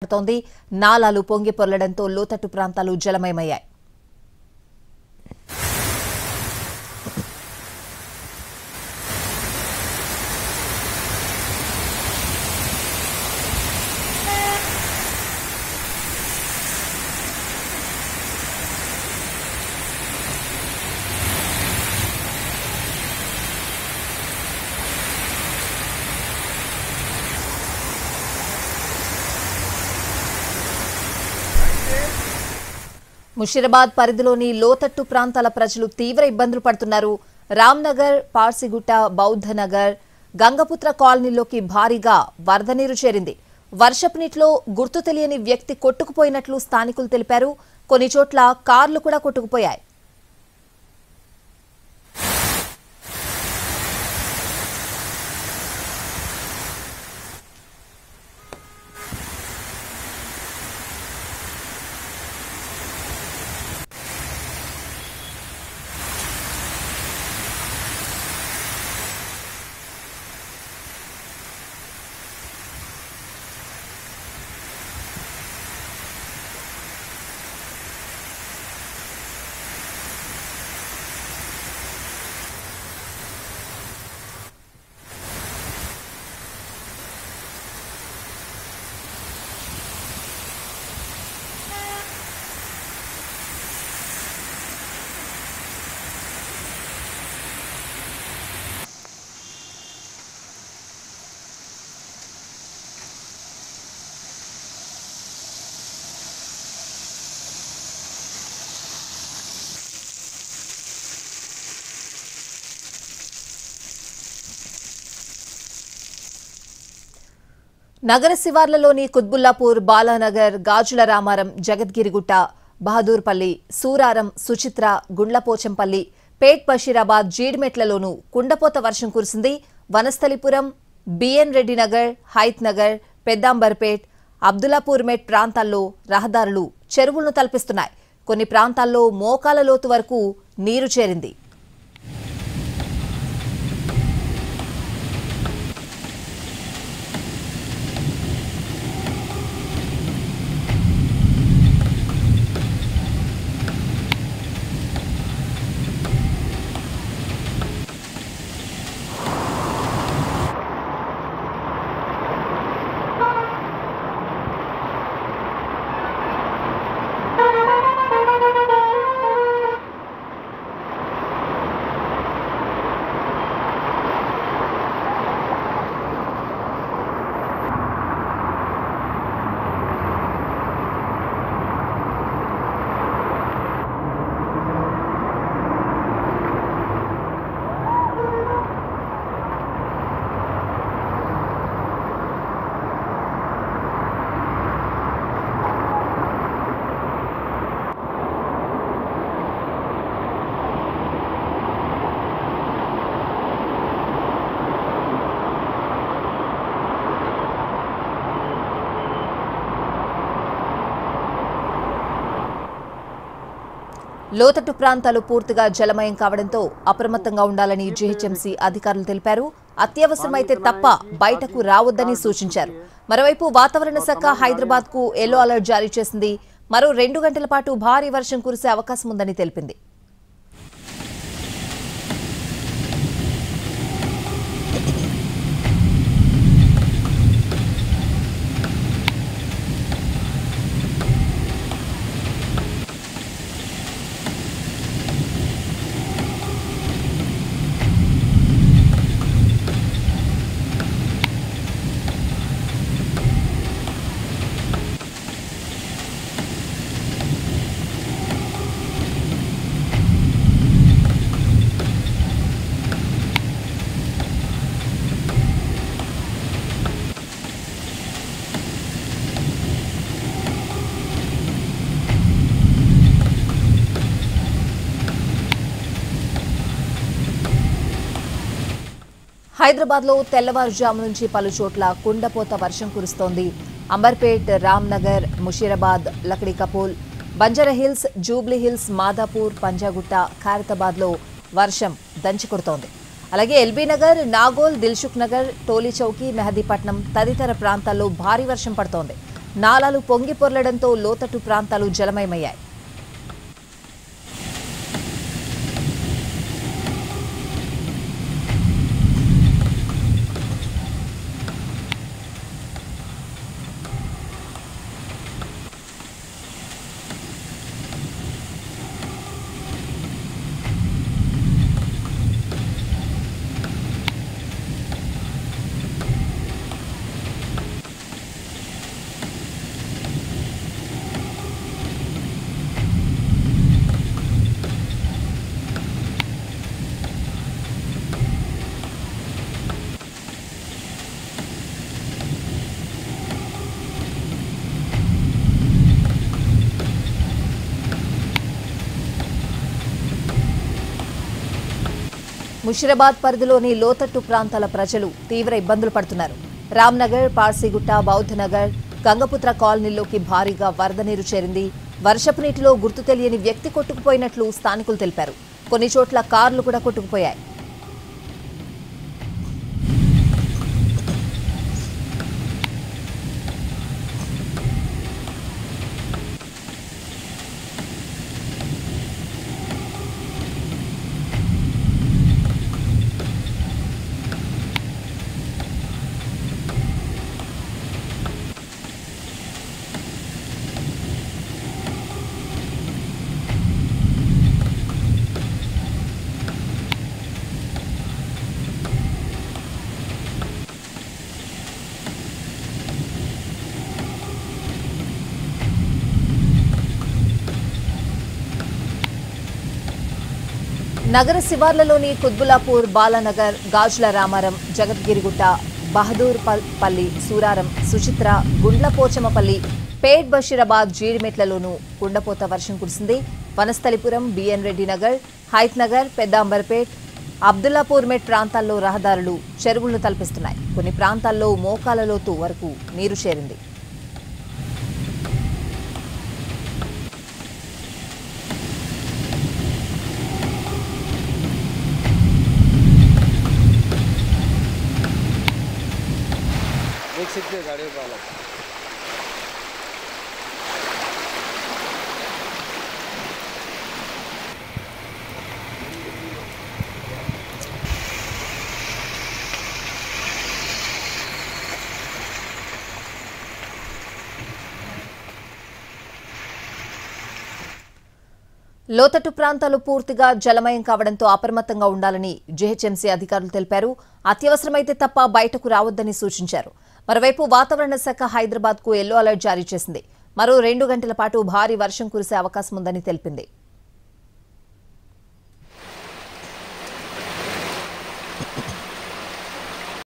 పడుతోంది. నాలాలు పొంగి పొర్లడంతో లోతట్టు ప్రాంతాలు జలమయమయ్యాయి. ముషీరాబాద్ పరిధిలోని లోతట్టు ప్రాంతాల ప్రజలు తీవ్ర ఇబ్బందులు పడుతున్నారు. రామ్నగర్, పార్సిగుట్ట, బౌద్ధనగర్, గంగపుత్ర కాలనీలోకి భారీగా వరద నీరు చేరింది. వర్షపు నీటిలో గుర్తు తెలియని వ్యక్తి కొట్టుకుపోయినట్లు స్థానికులు తెలిపారు. కొన్ని చోట్ల కార్లు కూడా కొట్టుకుపోయాయి. నగర శివార్లలోని కుత్బుల్లాపూర్, బాలానగర్, గాజుల రామారం, జగద్గిరిగుట్ట, బహదూర్పల్లి, సూరారం, సుచిత్ర, గుండ్లపోచంపల్లి, పేట్ బషీరాబాద్, జీడిమెట్లలోనూ కుండపోత వర్షం కురిసింది. వనస్థలిపురం, బిఎన్ రెడ్డి నగర్, హైత్ నగర్, పెద్దాంబర్పేట్, అబ్దుల్లాపూర్ మెట్ ప్రాంతాల్లో రహదారులు చెరువులను తలపిస్తున్నాయి. కొన్ని ప్రాంతాల్లో మోకాల లోతు వరకు నీరు చేరింది. లోతట్టు ప్రాంతాలు పూర్తిగా జలమయం కావడంతో అప్రమత్తంగా ఉండాలని జీహెచ్ఎంసీ అధికారులు తెలిపారు. అత్యవసరమైతే తప్ప బయటకు రావద్దని సూచించారు. మరోవైపు వాతావరణ శాఖ హైదరాబాద్ కు ఎల్లో అలర్ట్ జారీ చేసింది. మరో 2 గంటల పాటు భారీ వర్షం కురిసే అవకాశం ఉందని తెలిపింది. హైదరాబాద్లో తెల్లవారుజాము నుంచి పలు చోట్ల కుండపోత వర్షం కురుస్తోంది. అంబర్పేట్, రామ్నగర్, ముషీరాబాద్, లక్డీకపూల్, బంజారాహిల్స్, జూబ్లీహిల్స్, మాదాపూర్, పంజాగుట్ట, ఖైరతాబాద్లో వర్షం దంచుకొడుతోంది. అలాగే ఎల్బీ నగర్, నాగోల్, దిల్సుఖ్ నగర్, టోలీ చౌకీ, మెహదీపట్నం తదితర ప్రాంతాల్లో భారీ వర్షం పడుతోంది. నాలాలు పొంగి పొర్లడంతో లోతట్టు ప్రాంతాలు జలమయమయ్యాయి. ముషిరాబాద్ పరిధిలోని లోతట్టు ప్రాంతాల ప్రజలు తీవ్ర ఇబ్బందులు పడుతున్నారు. రామ్నగర్, పార్సీగుట్ట, బౌద్ధనగర్, గంగపుత్ర కాలనీలోకి భారీగా వరద నీరు చేరింది. వర్షపు నీటిలో గుర్తు తెలియని వ్యక్తి కొట్టుకుపోయినట్లు స్థానికులు తెలిపారు. కొన్ని చోట్ల కార్లు కూడా కొట్టుకుపోయాయి. నగర శివార్లలోని కుత్బుల్లాపూర్, బాలానగర్, గాజుల రామారం, జగద్గిరిగుట్ట, బహదూర్ పల్లి, సూరారం, సుచిత్ర, గుండ్లపోచమపల్లి, పేట్ బషీరాబాద్, జీడిమెట్లలోనూ కుండపోత వర్షం కురిసింది. వనస్థలిపురం, బిఎన్ రెడ్డి నగర్, హైత్ నగర్, పెద్దాంబర్పేట్, అబ్దుల్లాపూర్ మెట్ ప్రాంతాల్లో రహదారులు చెరువులను తలపిస్తున్నాయి. కొన్ని ప్రాంతాల్లో మోకాల లోతు వరకు నీరు చేరింది. देख सकते हैं गाड़ी वाला లోతట్టు ప్రాంతాలు పూర్తిగా జలమయం కావడంతో అప్రమత్తంగా ఉండాలని జీహెచ్ఎంసీ అధికారులు తెలిపారు. అత్యవసరమైతే తప్ప బయటకు రావద్దని సూచించారు. మరోవైపు వాతావరణ శాఖ హైదరాబాద్కు ఎల్లో అలర్ట్ జారీ చేసింది. మరో 2 గంటల పాటు భారీ వర్షం కురిసే అవకాశం ఉందని తెలిపింది.